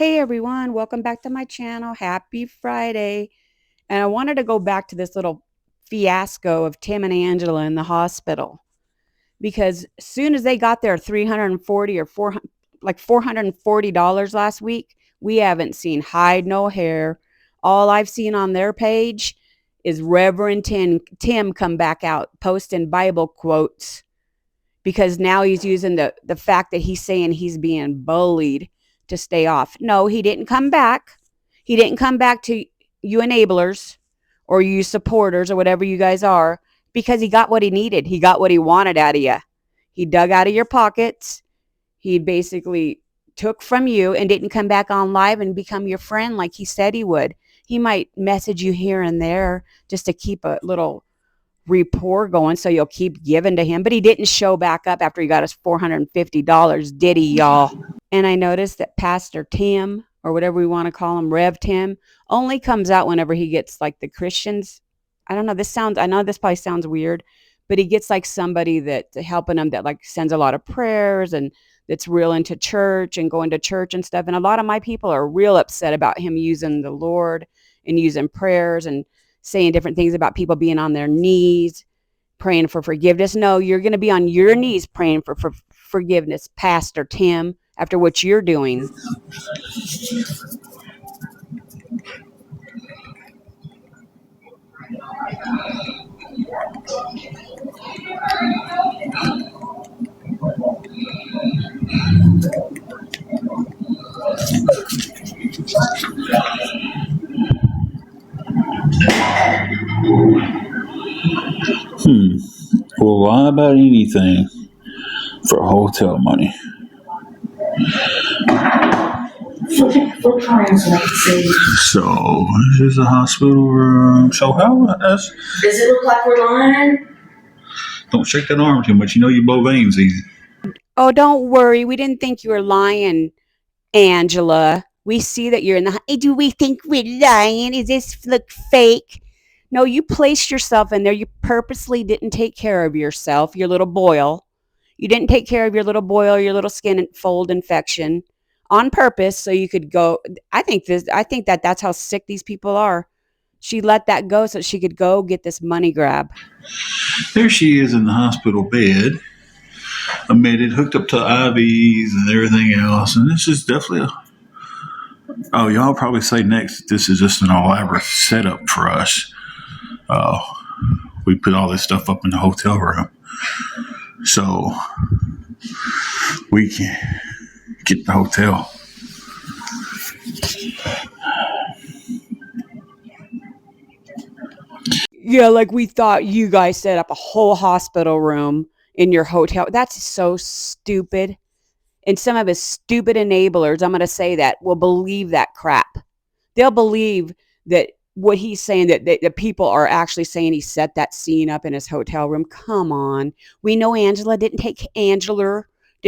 Hey everyone, welcome back to my channel. Happy Friday. And I wanted to go back to this little fiasco of Tim and Angela in the hospital because as soon as they got their 340 or 400 like $440 last week, we haven't seen hide no hair. All I've seen on their page is Reverend Tim come back out posting Bible quotes because now he's using the fact that he's saying he's being bullied to stay off. No, he didn't come back. He didn't come back to you enablers or you supporters or whatever you guys are because he got what he needed. He got what he wanted out of you. He dug out of your pockets. He basically took from you and didn't come back on live and become your friend like he said he would. He might message you here and there just to keep a little rapport going so you'll keep giving to him, but he didn't show back up after he got his $450, did he, y'all? And I noticed that Pastor Tim, or whatever we want to call him, Rev Tim, only comes out whenever he gets like the Christians. I don't know, I know this probably sounds weird, but he gets like somebody that helping him that like sends a lot of prayers and that's real into church and going to church and stuff. And a lot of my people are real upset about him using the Lord and using prayers and saying different things about people being on their knees, praying for forgiveness. No, you're going to be on your knees praying for forgiveness, Pastor Tim, after what you're doing. Will lie about anything for hotel money. For translate, see. So, this is a hospital room. So, how does it look like we're lying? Don't shake that arm too much. You know you blow veins easy. Oh, don't worry. We didn't think you were lying, Angela. We see that you're in the. Hey, do we think we're lying? Is this look fake? No, you placed yourself in there. You purposely didn't take care of yourself, your little boil. You didn't take care of your little boil, your little skin fold infection on purpose so you could go. I think that's how sick these people are. She let that go so she could go get this money grab. There she is in the hospital bed, admitted, hooked up to IVs and everything else. And this is definitely oh, y'all probably say next, this is just an elaborate setup for us. We put all this stuff up in the hotel room so we can get the hotel. Yeah, like we thought you guys set up a whole hospital room in your hotel. That's so stupid. And some of his stupid enablers, I'm going to say that, will believe that crap. They'll believe that what he's saying, that people are actually saying he set that scene up in his hotel room. Come on. We know Angela did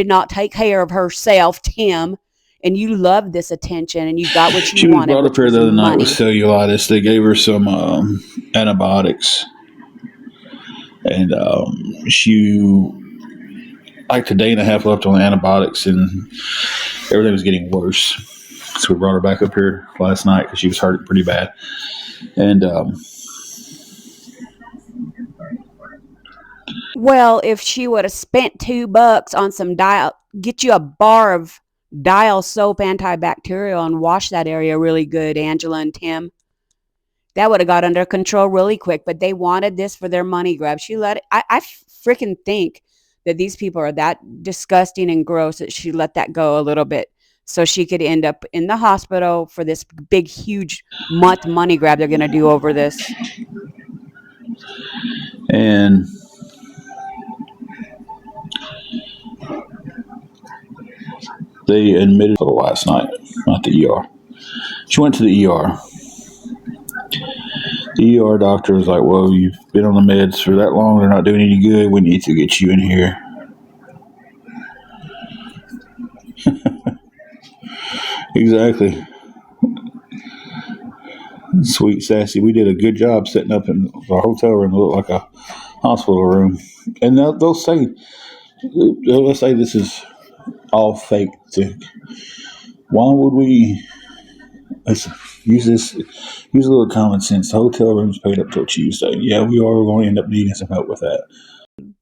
not take care of herself, Tim. And you loved this attention and you got what you wanted. She was brought up here the other night with cellulitis. They gave her some antibiotics. And she, like a day and a half left on the antibiotics, and everything was getting worse. So we brought her back up here last night because she was hurting pretty bad. And well, if she would have spent $2 on some get you a bar of Dial soap antibacterial and wash that area really good, Angela and Tim, that would have got under control really quick. But they wanted this for their money grab. She let it. I freaking think that these people are that disgusting and gross that she let that go a little bit so she could end up in the hospital for this big, huge money grab they're going to do over this. And they admitted her last night, not the ER. She went to the ER. The ER doctor was like, well, you've been on the meds for that long. They're not doing any good. We need to get you in here. Exactly. Sweet Sassy. We did a good job setting up in our hotel room to look like a hospital room. And they'll say this is all fake. Why would we? Let's use this. Use a little common sense. The hotel room's paid up till Tuesday. Yeah, we are going to end up needing some help with that.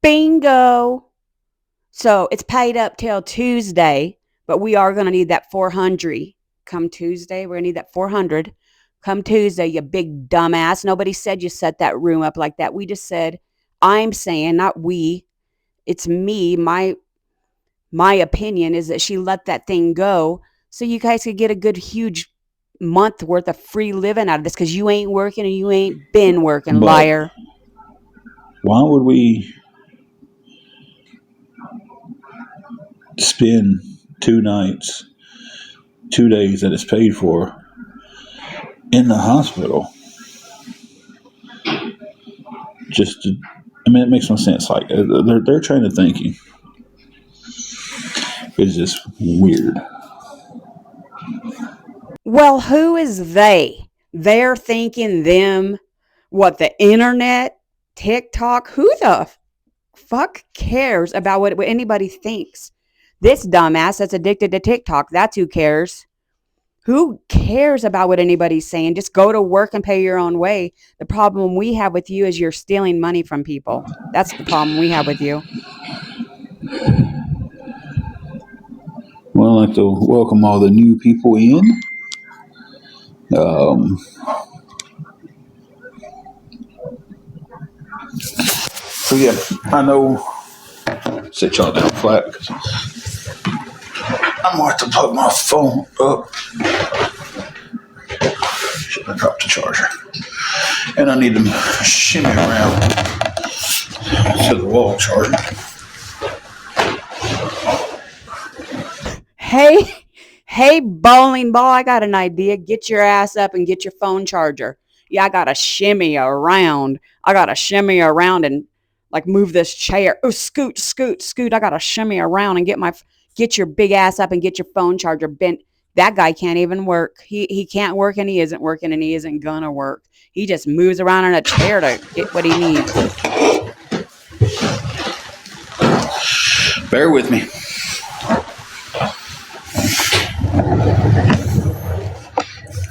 Bingo. So it's paid up till Tuesday, but we are going to need that 400 come Tuesday. We're going to need that 400 come Tuesday, you big dumbass. Nobody said you set that room up like that. We just said, I'm saying, not we. It's me. My opinion is that she let that thing go so you guys could get a good huge month worth of free living out of this, because you ain't working and you ain't been working, But liar. why would we spend 2 nights, 2 days that it's paid for in the hospital? Just to, I mean, it makes no sense. Like they're trying to thinking. It's just weird. Well, who is they? They're thinking them. What, the internet? TikTok? Who the fuck cares about what anybody thinks? This dumbass that's addicted to TikTok, that's who cares. Who cares about what anybody's saying? Just go to work and pay your own way. The problem we have with you is you're stealing money from people. That's the problem we have with you. Well, I'd like to welcome all the new people in. Um, so yeah, I know. Sit y'all down flat because I'm going to have to plug my phone up. Should have dropped the charger. And I need to shimmy around to the wall charger. Hey, bowling ball, I got an idea. Get your ass up and get your phone charger. Yeah, I got to shimmy around. And like move this chair. Oh, scoot. I got to shimmy around and get your big ass up and get your phone charger bent. That guy can't even work. He can't work, and he isn't working, and he isn't gonna work. He just moves around in a chair to get what he needs. Bear with me.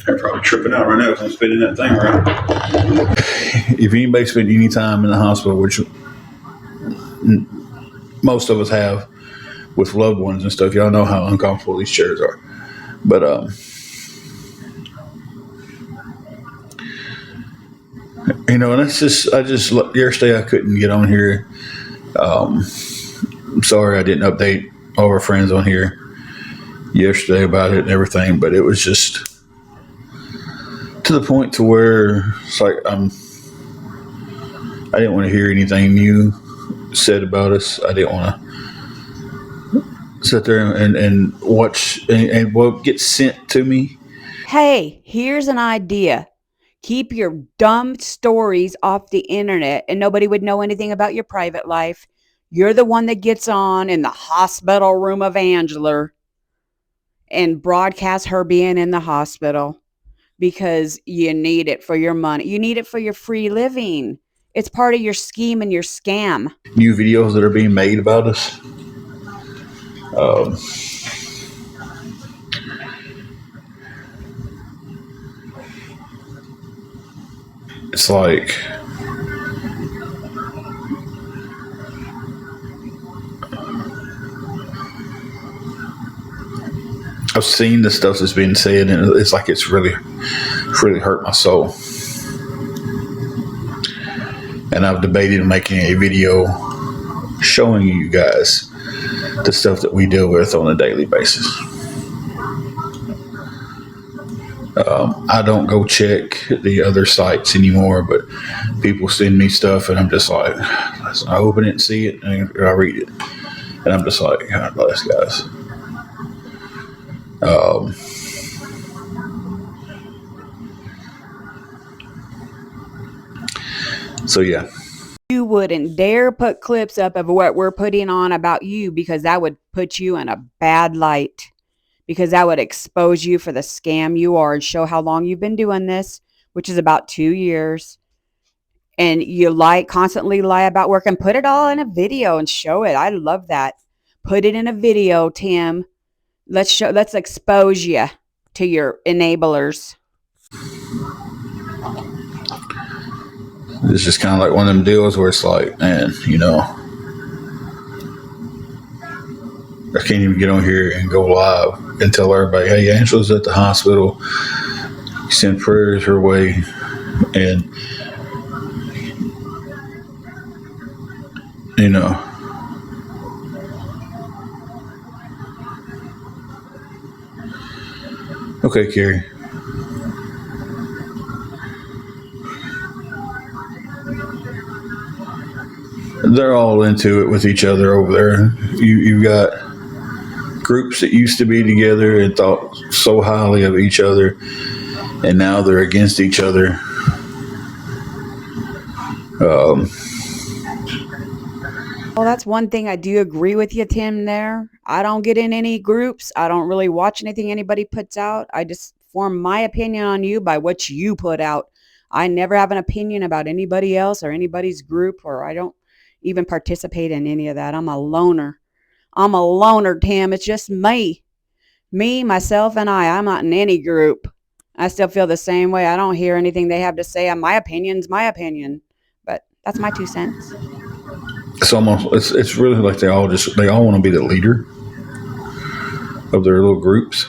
They're probably tripping out right now because I'm spinning that thing around. If anybody spent any time in the hospital, which most of us have with loved ones and stuff, y'all know how uncomfortable these chairs are. But and it's just yesterday I couldn't get on here. I'm sorry I didn't update all our friends on here yesterday about it and everything, but it was just to the point to where it's like I didn't want to hear anything new said about us. I didn't want to sit there and watch and what gets sent to me. Hey, here's an idea. Keep your dumb stories off the internet and nobody would know anything about your private life. You're the one that gets on in the hospital room of Angela and broadcasts her being in the hospital because you need it for your money. You need it for your free living. It's part of your scheme and your scam. New videos that are being made about us. It's like I've seen the stuff that's being said, and it's like it's really hurt my soul. And I've debated making a video showing you guys the stuff that we deal with on a daily basis. I don't go check the other sites anymore, but people send me stuff, and I'm just like, I open it and see it, and I read it, and I'm just like, God bless, guys. So yeah. You wouldn't dare put clips up of what we're putting on about you, because that would put you in a bad light, because that would expose you for the scam you are and show how long you've been doing this, which is about 2 years. And you constantly lie about work, and put it all in a video and show it. I love that. Put it in a video, Tim. Let's expose you to your enablers. It's just kind of like one of them deals where it's like, man, I can't even get on here and go live and tell everybody, hey, Angela's at the hospital. Send prayers her way. And, okay, Carrie. They're all into it with each other over there. You've got groups that used to be together and thought so highly of each other, and now they're against each other. Well, that's one thing I do agree with you, Tim, there. I don't get in any groups. I don't really watch anything anybody puts out. I just form my opinion on you by what you put out. I never have an opinion about anybody else or anybody's group, or I don't even participate in any of that. I'm a loner. I'm a loner, Tim. It's just me. Me, myself, and I. I'm not in any group. I still feel the same way. I don't hear anything they have to say. My opinion's my opinion. But that's my 2 cents. It's really like they all want to be the leader of their little groups.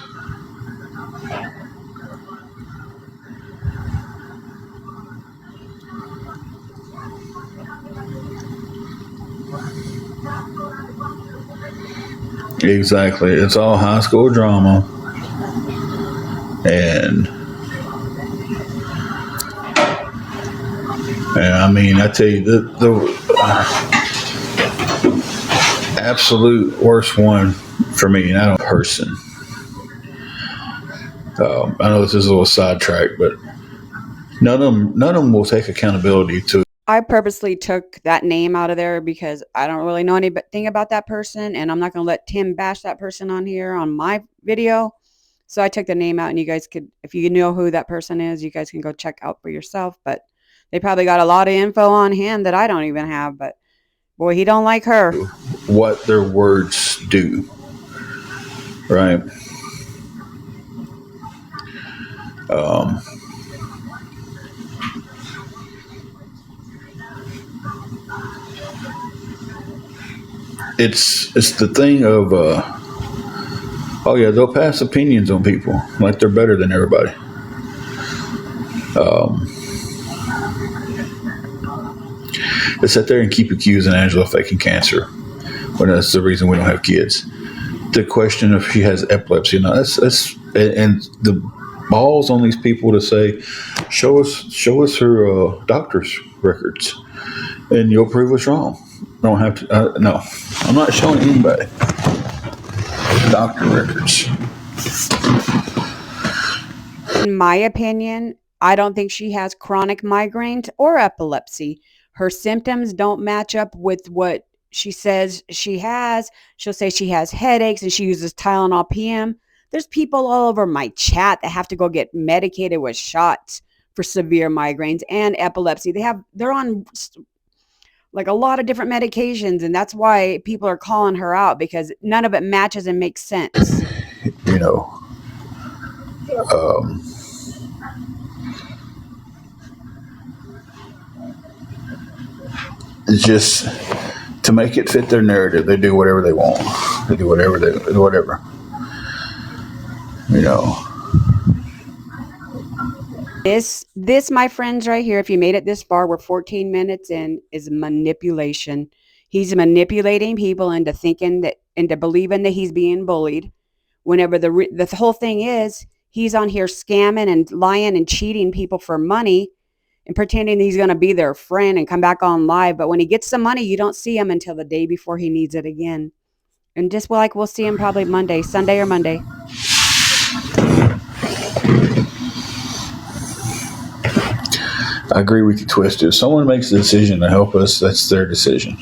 Exactly. It's all high school drama. And I mean, I tell you, the absolute worst one for me, and I don't person. I know this is a little sidetrack, but none of them will take accountability to. I purposely took that name out of there because I don't really know anything about that person, and I'm not going to let Tim bash that person on here on my video. So I took the name out, and you guys could, if you know who that person is, you guys can go check out for yourself. But they probably got a lot of info on him that I don't even have. But boy, he don't like her. What their words do, right? It's the thing of oh yeah, they'll pass opinions on people like they're better than everybody. They sit there and keep accusing Angela of faking cancer when that's the reason we don't have kids. The question if she has epilepsy, that's and the balls on these people to say, show us her doctor's records, and you'll prove us wrong. Don't have to. No, I'm not showing anybody doctor records. In my opinion, I don't think she has chronic migraines or epilepsy. Her symptoms don't match up with what she says she has. She'll say she has headaches and she uses Tylenol PM. There's people all over my chat that have to go get medicated with shots for severe migraines and epilepsy. They're on like a lot of different medications, and that's why people are calling her out, because none of it matches and makes sense. It's just to make it fit their narrative. They do whatever they want. They do whatever. This, my friends, right here, if you made it this far, we're 14 minutes in, is manipulation. He's manipulating people into believing that he's being bullied. Whenever the whole thing is, he's on here scamming and lying and cheating people for money and pretending he's going to be their friend and come back on live. But when he gets the money, you don't see him until the day before he needs it again. And just like we'll see him probably Sunday or Monday. I agree with you, Twisted. If someone makes a decision to help us, that's their decision.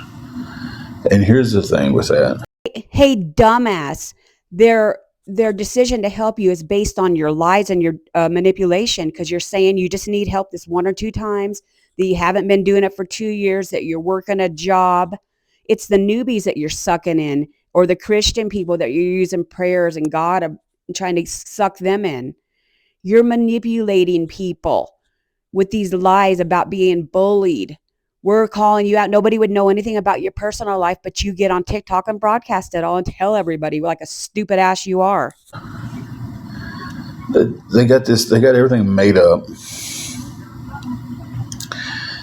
And here's the thing with that. Hey, dumbass, their decision to help you is based on your lies and your manipulation, because you're saying you just need help this 1 or 2 times, that you haven't been doing it for 2 years, that you're working a job. It's the newbies that you're sucking in. or the Christian people that you're using prayers and God and trying to suck them in. You're manipulating people with these lies about being bullied. We're calling you out. Nobody would know anything about your personal life, but you get on TikTok and broadcast it all and tell everybody like a stupid ass you are. They got everything made up.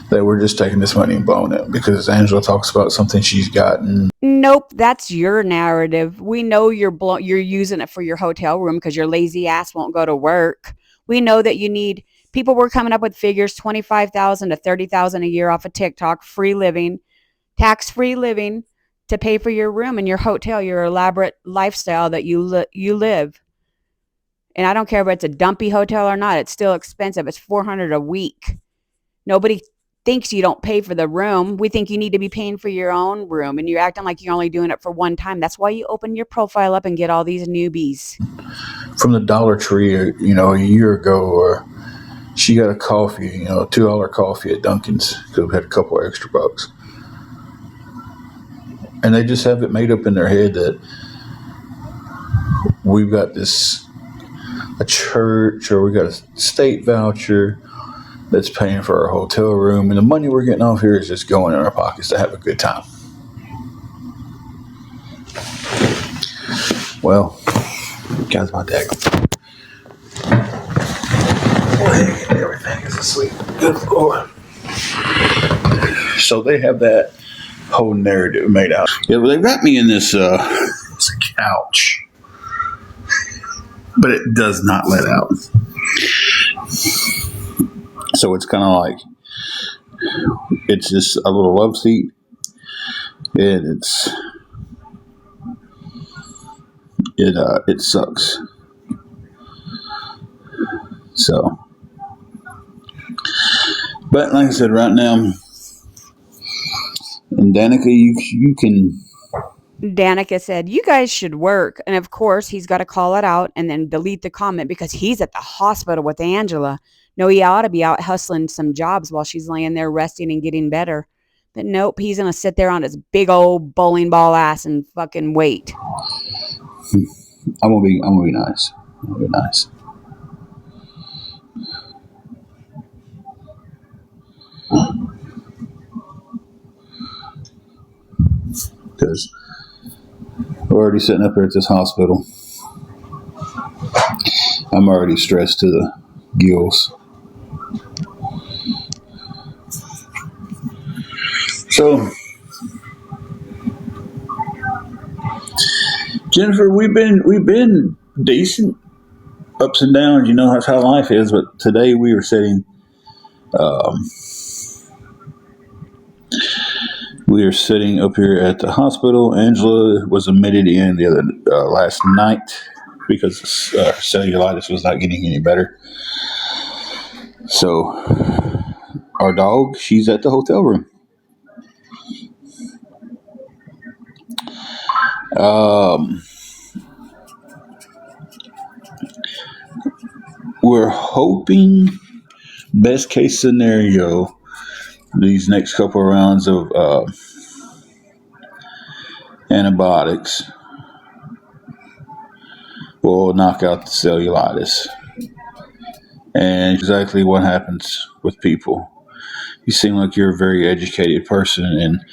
That we're just taking this money and blowing it because Angela talks about something she's gotten. Nope, that's your narrative. We know you're using it for your hotel room because your lazy ass won't go to work. We know that you need people were coming up with figures 25,000 to 30,000 a year off of TikTok, free living, tax-free living to pay for your room and your hotel, your elaborate lifestyle that you live. And I don't care if it's a dumpy hotel or not, it's still expensive. It's $400 a week. Nobody thinks you don't pay for the room. We think you need to be paying for your own room, and you're acting like you're only doing it for one time. That's why you open your profile up and get all these newbies. From the Dollar Tree, a year ago, or she got a coffee, a $2 coffee at Dunkin's because we had a couple of extra bucks. And they just have it made up in their head that we've got a church or we got a state voucher that's paying for our hotel room, and the money we're getting off here is just going in our pockets to have a good time. Well, guys, my dad. Everything is asleep. Good Lord. So they have that whole narrative made out. Yeah, well, they got me in this couch, but it does not let out. So it's kind of like it's just a little love seat, and it sucks. So, but like I said, right now, and Danica, you can. Danica said, you guys should work. And of course, he's got to call it out and then delete the comment because he's at the hospital with Angela. No, he ought to be out hustling some jobs while she's laying there resting and getting better. But nope, he's going to sit there on his big old bowling ball ass and fucking wait. I'm gonna be nice. I'm gonna be nice. Because we're already sitting up here at this hospital. I'm already stressed to the gills. So, Jennifer, we've been decent, ups and downs. That's how life is. But today we were sitting. We are sitting up here at the hospital. Angela was admitted in the other last night because her cellulitis was not getting any better. So, our dog, she's at the hotel room. We're hoping, best case scenario, these next couple of rounds of antibiotics will knock out the cellulitis. And exactly what happens with people. You seem like you're a very educated person, and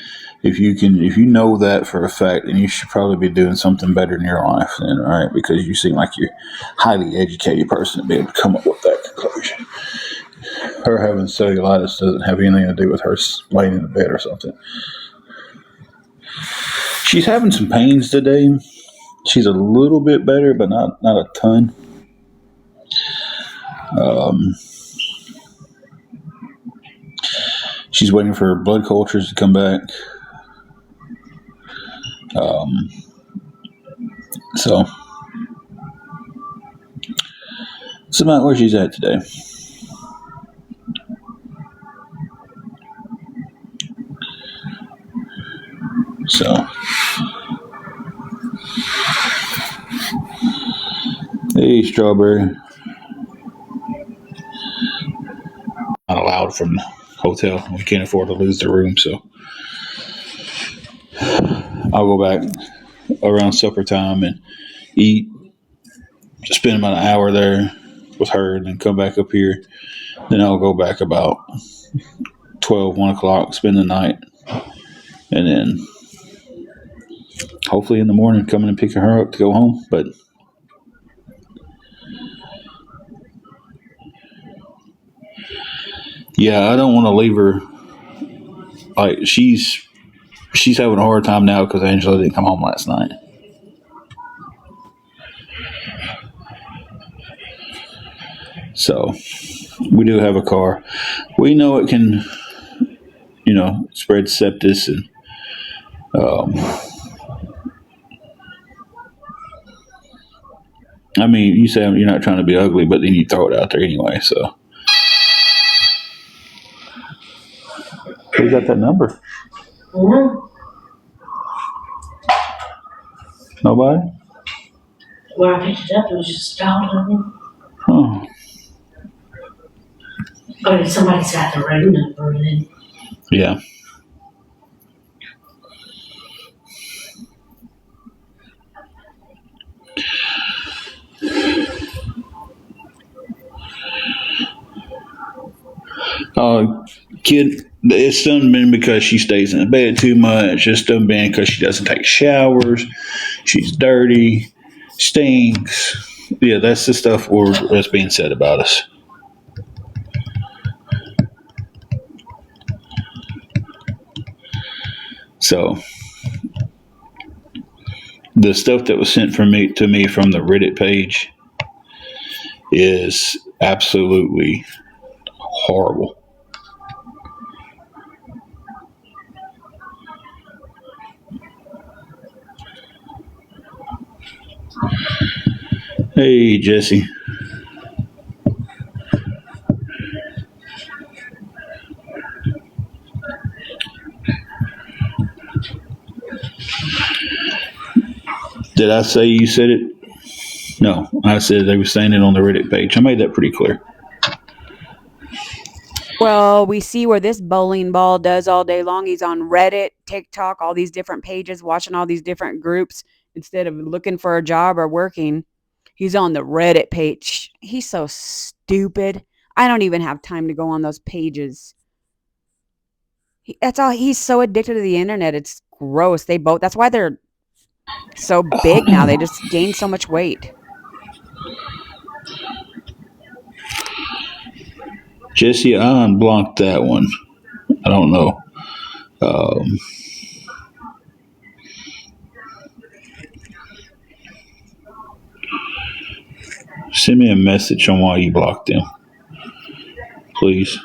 if you know that for a fact, then you should probably be doing something better in your life, then, right? Because you seem like you're a highly educated person to be able to come up with that conclusion. Her having cellulitis doesn't have anything to do with her laying in the bed or something. She's having some pains today. She's a little bit better, but not a ton. She's waiting for her blood cultures to come back. So it's about where she's at today. So, hey, Strawberry. Not allowed from the hotel. We can't afford to lose the room, so I'll go back around supper time and eat, spend about an hour there with her, and then come back up here. Then I'll go back about 12, 1 o'clock, spend the night, and then hopefully in the morning coming and picking her up to go home. But yeah, I don't want to leave her. Like she's having a hard time now because Angela didn't come home last night. So we do have a car. We know it can, spread sepsis and I mean, you say you're not trying to be ugly, but then you throw it out there anyway. So who got that number? Mm-hmm. Nobody? When I picked it up, it was just dialed on. Oh, Oh, somebody's got the road number and then. yeah. Kid, it's done been because she stays in the bed too much. It's done been because she doesn't take showers. She's dirty, stinks. Yeah, that's the stuff that's being said about us. So the stuff that was sent to me from the Reddit page is absolutely horrible. Hey, Jesse. Did I say you said it? No, I said they were saying it on the Reddit page. I made that pretty clear. Well, we see where this bowling ball does all day long. He's on Reddit, TikTok, all these different pages, watching all these different groups instead of looking for a job or working. He's on the Reddit page. He's so stupid. I don't even have time to go on those pages. That's all. He's so addicted to the internet. It's gross. That's why they're so big now. They just gain so much weight. Jesse, I unblocked that one. I don't know. Um, Send me a message on why you blocked them, please.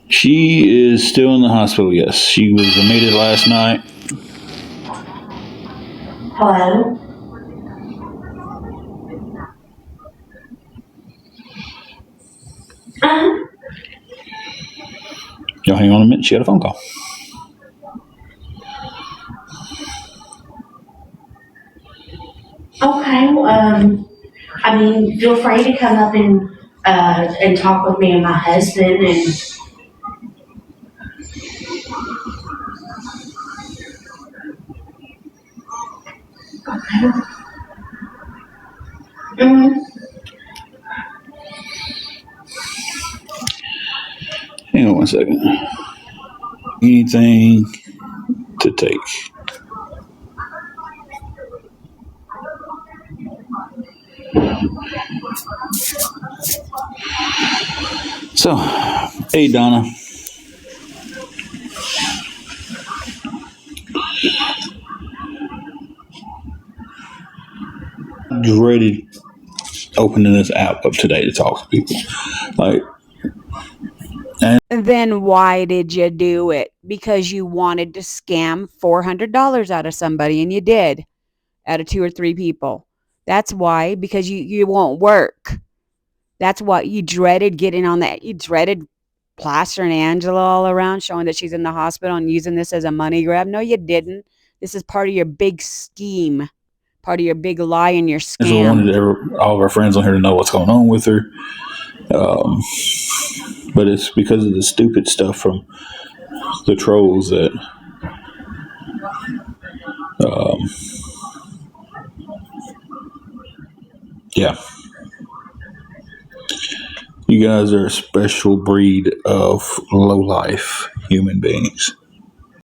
She is still in the hospital, yes. She was admitted last night. Hello? Uh-huh. Y'all hang on a minute. She had a phone call. Okay, I mean, feel free to come up and talk with me and my husband and. Okay. Mm-hmm. Hang on one second. Anything to take? So, hey, Donna. Dreaded opening this app up today to talk to people. Like, Then why did you do it? Because you wanted to scam $400 out of somebody, and you did, out of 2 or 3 people. That's why, because you won't work. That's what you dreaded getting on that. You dreaded plastering Angela all around, showing that she's in the hospital and using this as a money grab. No, you didn't. This is part of your big scheme, part of your big lie and your And so I scam. wanted all of our friends on here to know what's going on with her. But it's because of the stupid stuff from the trolls that yeah, you guys are a special breed of low-life human beings.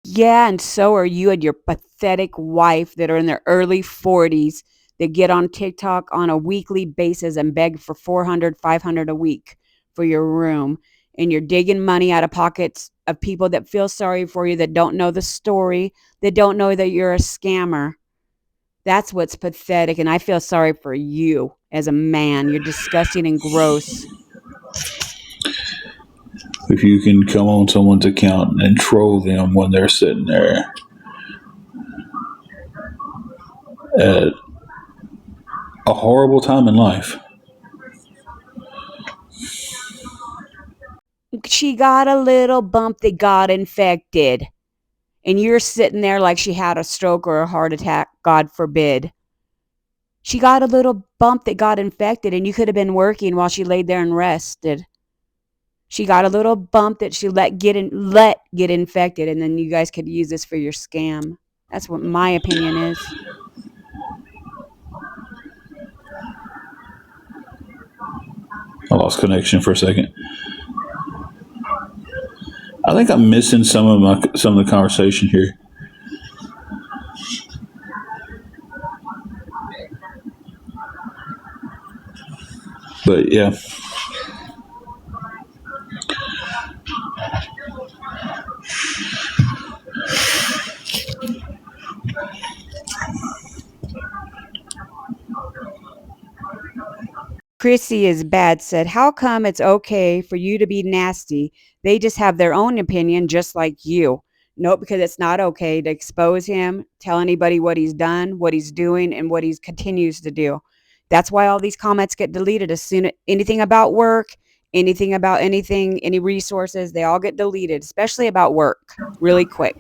Yeah, and so are you and your pathetic wife that are in their early 40s that get on TikTok on a weekly basis and beg for 400, 500 a week for your room. And you're digging money out of pockets of people that feel sorry for you, that don't know the story, that don't know that you're a scammer. That's what's pathetic. And I feel sorry for you as a man. You're disgusting and gross. If you can come on someone's account and troll them when they're sitting there at a horrible time in life. She got a little bump that got infected. And you're sitting there like she had a stroke or a heart attack, God forbid. She got a little bump that got infected, and you could have been working while she laid there and rested. She got a little bump that she let get infected, and then you guys could use this for your scam. That's what my opinion is. I lost connection for a second. I think I'm missing some of the conversation here. But yeah. Chrissy is bad said, how come it's okay for you to be nasty? They just have their own opinion, just like you. Nope, because it's not okay to expose him, tell anybody what he's done, what he's doing, and what he continues to do. That's why all these comments get deleted as soon as anything about work, anything about anything, any resources, they all get deleted, especially about work, really quick.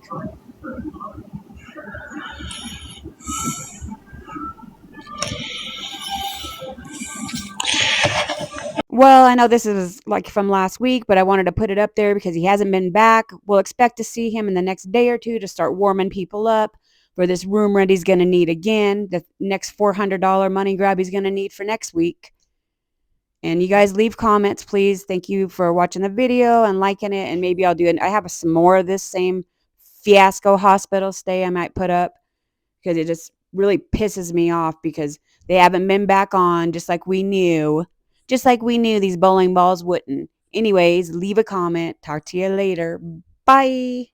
Well, I know this is like from last week, but I wanted to put it up there because he hasn't been back. We'll expect to see him in the next day or two to start warming people up for this room rent he's going to need again, the next $400 money grab he's going to need for next week. And you guys leave comments, please. Thank you for watching the video and liking it. And maybe I'll do it. I have some more of this same fiasco hospital stay I might put up because it just really pisses me off because they haven't been back on just like we knew. Just like we knew these bowling balls wouldn't. Anyways, leave a comment. Talk to you later. Bye.